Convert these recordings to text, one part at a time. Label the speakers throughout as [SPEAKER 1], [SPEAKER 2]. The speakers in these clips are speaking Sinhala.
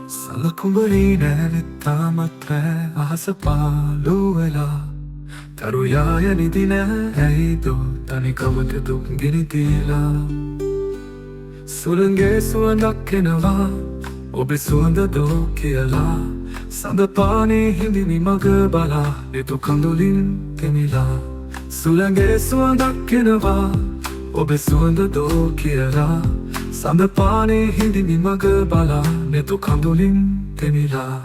[SPEAKER 1] සලකුඹරී නැනෙත්තාමත් රෑ අහස පාලු වෙලා තරුයාය නිදි නෑ ඇයිදෝ තනිකමට දුක් ගිනිතිලා සුළඟේ සුවඳක් එනවා ඔබේ සුවඳ දෝ කියලා සඳපානේ හිඳිනි මග බලා නිතු කඳුලින් තෙමිලා සුළඟේ සුවඳක් එනවා ඔබේ සුවඳ දෝ කියලා සඳපානේ හිඳිනි මග බලා නිතු කඳුලින් තෙමිලා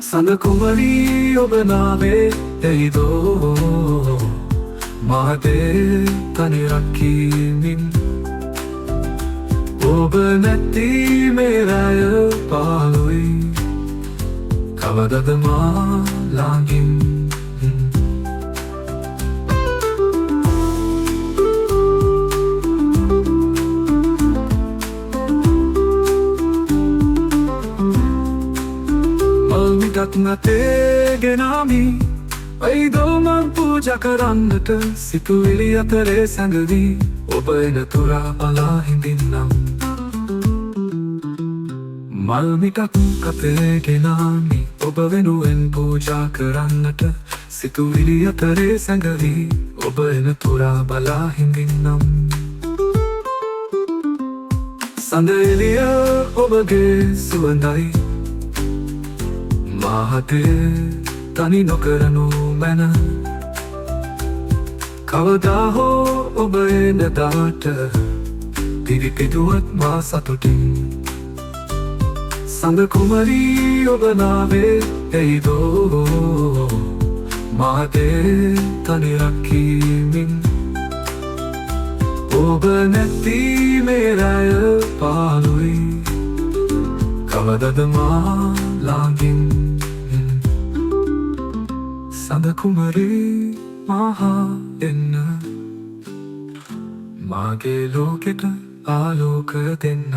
[SPEAKER 1] සඳ කුමරී ඔබ නාවේ එයිදෝ මාදේ තනි රකිමින් ඔබ නැති මේ රැය පාලුයි කවදද මා ළඟින් මල් මිටක් නැතේ ගෙනාමි ඇයිදෝ මං පූජා කරන්නට සිතුවිලි අතරේ සැඟවී ඔබ එන තුරා බලා හිඳින්නම් මල් මිටක් අතේ ගෙනාමි ඔබ වෙනුවෙන් පූජා කරන්නට සිතුවිලි අතරේ සැඟවී ඔබ එන තුරා බලා හිඳින්නම් සඳ එළිය ඔබගේ සුවඳයි මාහතේ තනි නොකරනු මැන කවදා හෝ ඔබ එන දාට පිරිපිදුවත් මා සතුටින් සඳ කුමරී ඔබ නාවේ එයිදෝ මාදේ තනි රකිමින් ඔබ නැති මේ රැය පාලුයි කවදද මා ළඟින් සඳ කුමරී මහා එන්න මාගේ ලෝකෙට ආලෝක දෙන්න